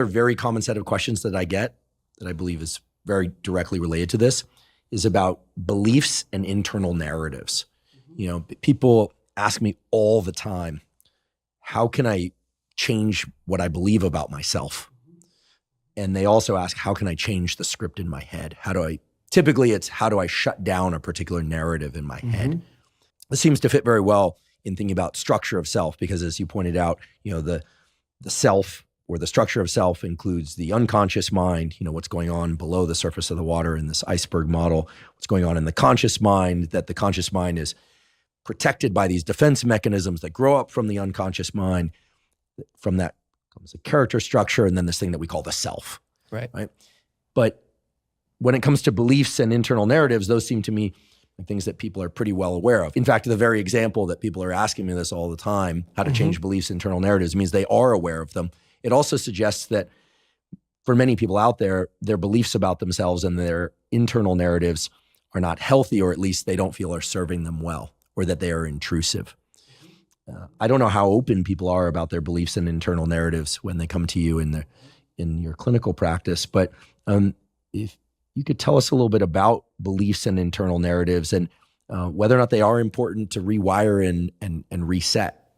A very common set of questions that I get that I believe is very directly related to this is about beliefs and internal narratives. You know, people ask me all the time, how can I change what I believe about myself? And they also ask, how can I change the script in my head? Typically it's how do I shut down a particular narrative in my head? This seems to fit very well in thinking about structure of self, because as you pointed out, you know, the self or the structure of self includes the unconscious mind, you know, what's going on below the surface of the water in this iceberg model, what's going on in the conscious mind, that the conscious mind is protected by these defense mechanisms that grow up from the unconscious mind. From that comes a character structure, and then this thing that we call the self. Right. But when it comes to beliefs and internal narratives, those seem to me like things that people are pretty well aware of. In fact, the very example that people are asking me this all the time, how to change beliefs, internal narratives, means they are aware of them. It also suggests that for many people out there, their beliefs about themselves and their internal narratives are not healthy, or at least they don't feel are serving them well, or that they are intrusive. I don't know how open people are about their beliefs and internal narratives when they come to you in your clinical practice, but if you could tell us a little bit about beliefs and internal narratives and whether or not they are important to rewire and reset.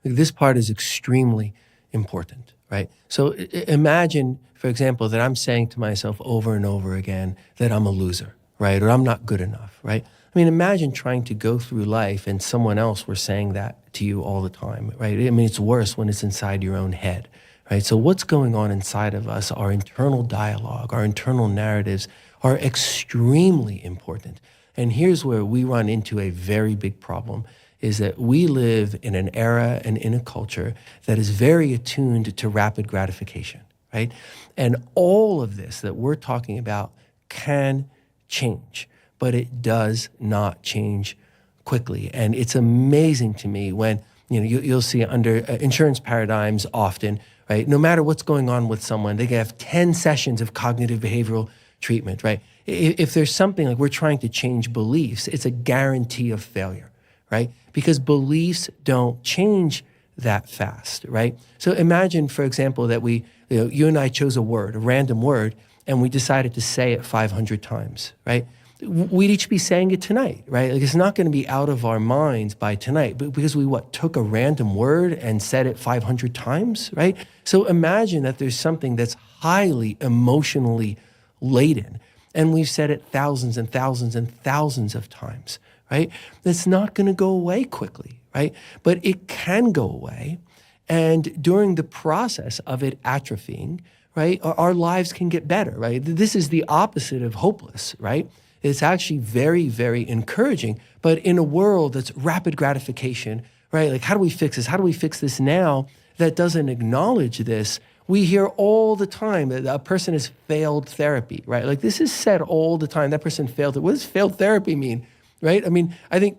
This part is extremely important, right? So imagine, for example, that I'm saying to myself over and over again that I'm a loser, right? Or I'm not good enough, right? I mean, imagine trying to go through life and someone else were saying that to you all the time, right? I mean, it's worse when it's inside your own head, right? So what's going on inside of us, our internal dialogue, our internal narratives are extremely important. And here's where we run into a very big problem, is that we live in an era and in a culture that is very attuned to rapid gratification, right? And all of this that we're talking about can change, but it does not change quickly. And it's amazing to me when, you know, you'll see under insurance paradigms often, right? No matter what's going on with someone, they can have 10 sessions of cognitive behavioral treatment, right? If there's something like we're trying to change beliefs, it's a guarantee of failure, right? Because beliefs don't change that fast, right? So imagine, for example, that you and I chose a word, a random word, and we decided to say it 500 times, right? We'd each be saying it tonight, right? Like it's not going to be out of our minds by tonight, but because we took a random word and said it 500 times, right? So imagine that there's something that's highly emotionally laden, and we've said it thousands and thousands and thousands of times, right? It's not going to go away quickly, right? But it can go away, and during the process of it atrophying, right, our lives can get better, right? This is the opposite of hopeless, right? It's actually very, very encouraging. But in a world that's rapid gratification, right? Like, how do we fix this? How do we fix this now? That doesn't acknowledge this. We hear all the time that a person has failed therapy, right? Like this is said all the time. That person failed it. What does failed therapy mean, right? I mean, I think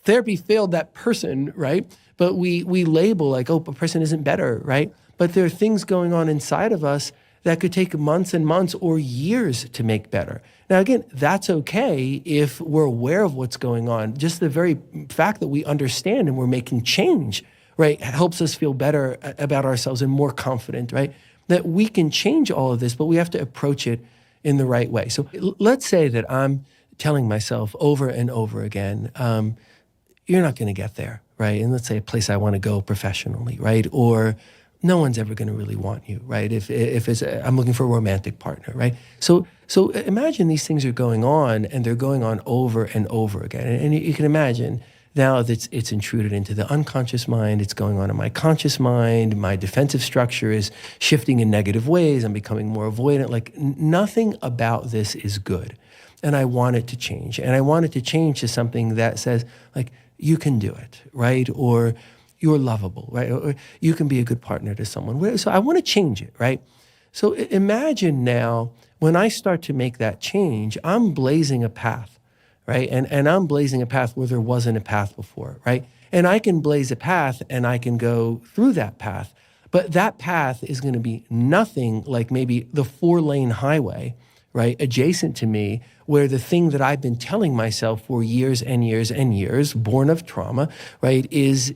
therapy failed that person, right? But we label like, oh, a person isn't better, right? But there are things going on inside of us that could take months and months or years to make better. Now, again, that's okay if we're aware of what's going on. Just the very fact that we understand and we're making change, right, helps us feel better about ourselves and more confident, right? That we can change all of this, but we have to approach it in the right way. So let's say that I'm telling myself over and over again, you're not going to get there, right? And let's say a place I want to go professionally, right? Or no one's ever going to really want you, right? If I'm looking for a romantic partner, right? So imagine these things are going on, and they're going on over and over again. And you can imagine now that it's intruded into the unconscious mind, it's going on in my conscious mind, my defensive structure is shifting in negative ways, I'm becoming more avoidant. Like nothing about this is good. And I want it to change. And I want it to change to something that says, like, you can do it, right? Or you're lovable, right? Or you can be a good partner to someone. So I want to change it, right? So imagine now, when I start to make that change, I'm blazing a path, right? And I'm blazing a path where there wasn't a path before, right? And I can blaze a path and I can go through that path. But that path is going to be nothing like maybe the 4-lane highway, right, adjacent to me, where the thing that I've been telling myself for years and years and years, born of trauma, right, is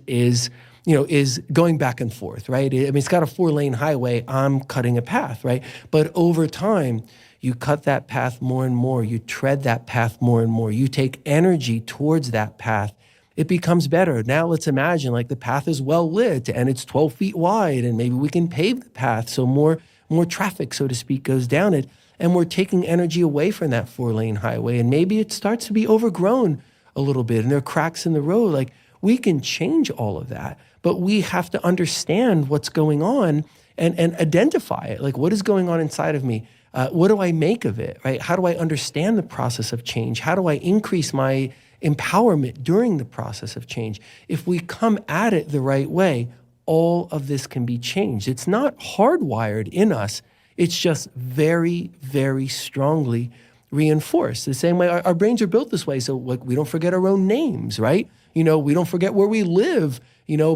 is going back and forth, right? I mean, it's got a 4-lane highway. I'm cutting a path, right? But over time, you cut that path more and more. You tread that path more and more. You take energy towards that path. It becomes better. Now let's imagine like the path is well lit and it's 12 feet wide, and maybe we can pave the path so more traffic, so to speak, goes down it. And we're taking energy away from that 4-lane highway. And maybe it starts to be overgrown a little bit and there are cracks in the road. Like, we can change all of that, but we have to understand what's going on and identify it. Like, what is going on inside of me? What do I make of it, right? How do I understand the process of change? How do I increase my empowerment during the process of change? If we come at it the right way, all of this can be changed. It's not hardwired in us. It's just very, very strongly reinforced. The same way our brains are built this way. So like, we don't forget our own names, right? We don't forget where we live,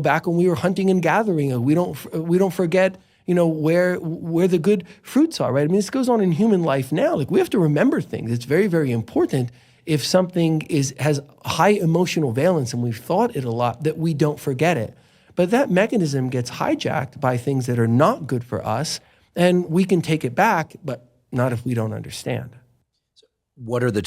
back when we were hunting and gathering. We don't forget, where the good fruits are, right? I mean, this goes on in human life now. Like, we have to remember things. It's very, very important if something has high emotional valence and we've thought it a lot, that we don't forget it. But that mechanism gets hijacked by things that are not good for us, and we can take it back, but not if we don't understand. What are the